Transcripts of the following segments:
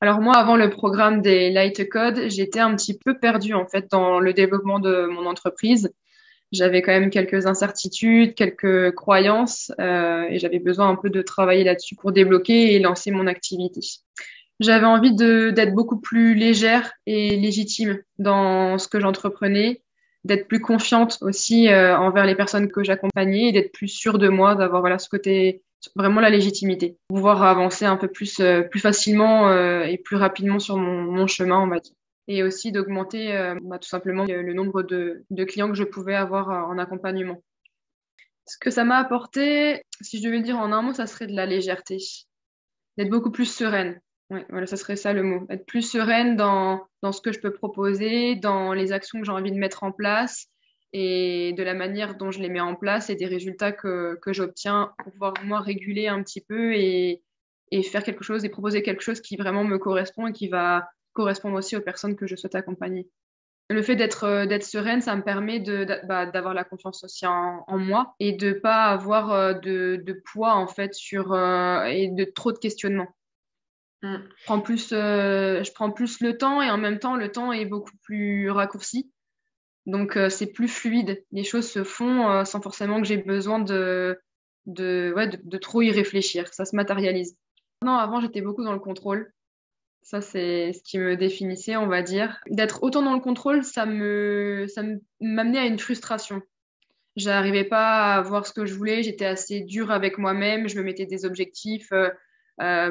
Alors moi, avant le programme des Light Code, j'étais un petit peu perdue en fait dans le développement de mon entreprise. J'avais quand même quelques incertitudes, quelques croyances, et j'avais besoin un peu de travailler là-dessus pour débloquer et lancer mon activité. J'avais envie d'être beaucoup plus légère et légitime dans ce que j'entreprenais, d'être plus confiante aussi envers les personnes que j'accompagnais et d'être plus sûre de moi, d'avoir voilà ce côté vraiment la légitimité, pouvoir avancer un peu plus facilement et plus rapidement sur mon chemin, on va dire. Et aussi d'augmenter tout simplement le nombre de clients que je pouvais avoir en accompagnement. Ce que ça m'a apporté, si je devais le dire en un mot, ça serait de la légèreté, d'être beaucoup plus sereine. Ouais, voilà, ça serait ça le mot. Être plus sereine dans ce que je peux proposer, dans les actions que j'ai envie de mettre en place et de la manière dont je les mets en place et des résultats que j'obtiens pour pouvoir moi réguler un petit peu et faire quelque chose et proposer quelque chose qui vraiment me correspond et qui va correspondre aussi aux personnes que je souhaite accompagner. Le fait d'être sereine, ça me permet d'avoir la confiance aussi en moi et de pas avoir de poids en fait et de trop de questionnements. Mm. Je prends plus le temps et en même temps, le temps est beaucoup plus raccourci. Donc, c'est plus fluide. Les choses se font sans forcément que j'ai besoin de trop y réfléchir. Ça se matérialise. Non, avant, j'étais beaucoup dans le contrôle. Ça, c'est ce qui me définissait, on va dire. D'être autant dans le contrôle, m'amenait à une frustration. J'arrivais pas à voir ce que je voulais, j'étais assez dure avec moi-même, je me mettais des objectifs,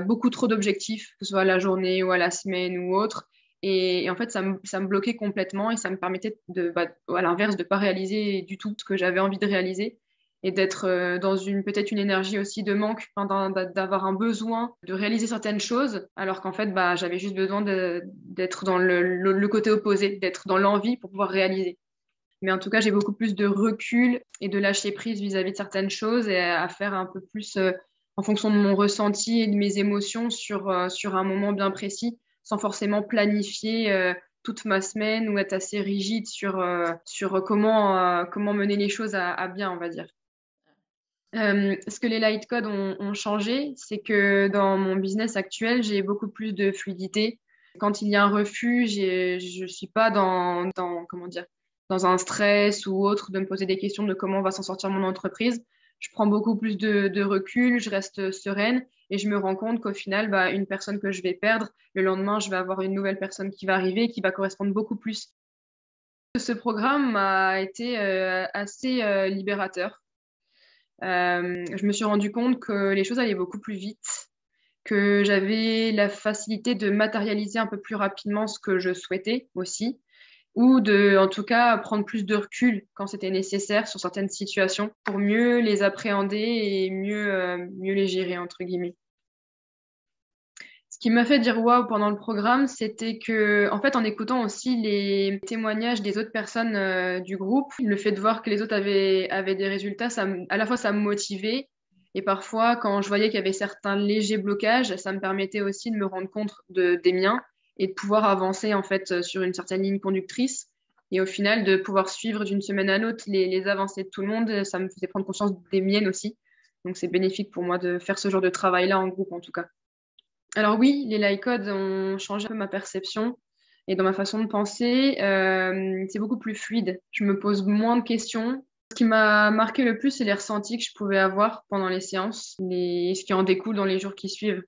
beaucoup trop d'objectifs, que ce soit à la journée ou à la semaine ou autre. Et en fait, ça me bloquait complètement et ça me permettait à l'inverse, de pas réaliser du tout ce que j'avais envie de réaliser et d'être dans peut-être une énergie aussi de manque, enfin, d'avoir un besoin de réaliser certaines choses, alors qu'en fait, j'avais juste besoin d'être dans le côté opposé, d'être dans l'envie pour pouvoir réaliser. Mais en tout cas, j'ai beaucoup plus de recul et de lâcher prise vis-à-vis de certaines choses et à faire un peu plus en fonction de mon ressenti et de mes émotions sur un moment bien précis, sans forcément planifier toute ma semaine ou être assez rigide sur comment mener les choses à bien, on va dire. Ce que les light codes ont changé, c'est que dans mon business actuel, j'ai beaucoup plus de fluidité. Quand il y a un refus, je suis pas comment dire, dans un stress ou autre de me poser des questions de comment va s'en sortir mon entreprise. Je prends beaucoup plus de recul, je reste sereine et je me rends compte qu'au final, une personne que je vais perdre, le lendemain, je vais avoir une nouvelle personne qui va arriver et qui va correspondre beaucoup plus. Ce programme a été assez libérateur. Je me suis rendu compte que les choses allaient beaucoup plus vite, que j'avais la facilité de matérialiser un peu plus rapidement ce que je souhaitais aussi, ou en tout cas, prendre plus de recul quand c'était nécessaire sur certaines situations pour mieux les appréhender et mieux les gérer, entre guillemets. Ce qui m'a fait dire waouh pendant le programme, c'était que, en fait, en écoutant aussi les témoignages des autres personnes du groupe, le fait de voir que les autres avaient des résultats, à la fois ça me motivait et parfois, quand je voyais qu'il y avait certains légers blocages, ça me permettait aussi de me rendre compte des miens et de pouvoir avancer en fait sur une certaine ligne conductrice. Et au final, de pouvoir suivre d'une semaine à l'autre les avancées de tout le monde, ça me faisait prendre conscience des miennes aussi. Donc c'est bénéfique pour moi de faire ce genre de travail-là en groupe en tout cas. Alors oui, les light codes ont changé un peu ma perception et dans ma façon de penser, c'est beaucoup plus fluide. Je me pose moins de questions. Ce qui m'a marqué le plus, c'est les ressentis que je pouvais avoir pendant les séances, ce qui en découle dans les jours qui suivent.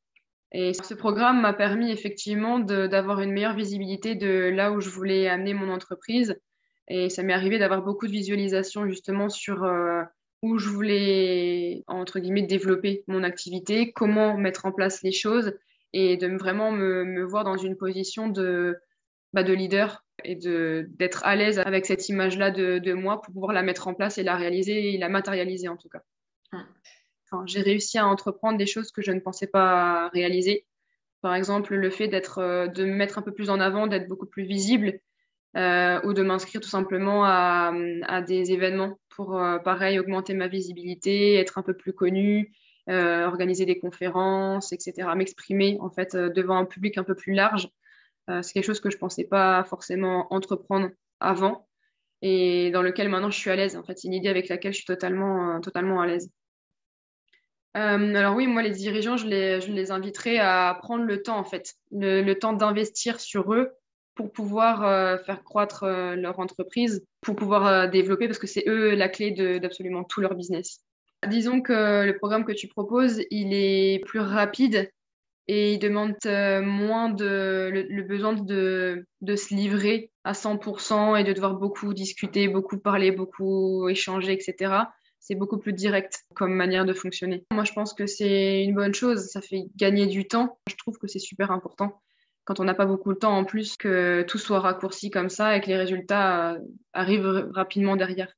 Et ce programme m'a permis effectivement d'avoir une meilleure visibilité de là où je voulais amener mon entreprise. Et ça m'est arrivé d'avoir beaucoup de visualisations justement sur où je voulais, entre guillemets, développer mon activité, comment mettre en place les choses et vraiment me voir dans une position de leader et d'être à l'aise avec cette image-là de moi pour pouvoir la mettre en place et la réaliser et la matérialiser en tout cas. Enfin, j'ai réussi à entreprendre des choses que je ne pensais pas réaliser. Par exemple, le fait de me mettre un peu plus en avant, d'être beaucoup plus visible, ou de m'inscrire tout simplement à des événements pour, pareil, augmenter ma visibilité, être un peu plus connue, organiser des conférences, etc., m'exprimer en fait devant un public un peu plus large. C'est quelque chose que je pensais pas forcément entreprendre avant et dans lequel maintenant je suis à l'aise. En fait, c'est une idée avec laquelle je suis totalement à l'aise. Alors oui, moi, les dirigeants, je les inviterais à prendre le temps, en fait, le temps d'investir sur eux pour pouvoir faire croître leur entreprise, pour pouvoir développer, parce que c'est eux la clé d'absolument tout leur business. Disons que le programme que tu proposes, il est plus rapide et il demande moins le besoin de se livrer à 100% et de devoir beaucoup discuter, beaucoup parler, beaucoup échanger, etc. C'est beaucoup plus direct comme manière de fonctionner. Moi, je pense que c'est une bonne chose. Ça fait gagner du temps. Je trouve que c'est super important quand on n'a pas beaucoup de temps en plus que tout soit raccourci comme ça et que les résultats arrivent rapidement derrière.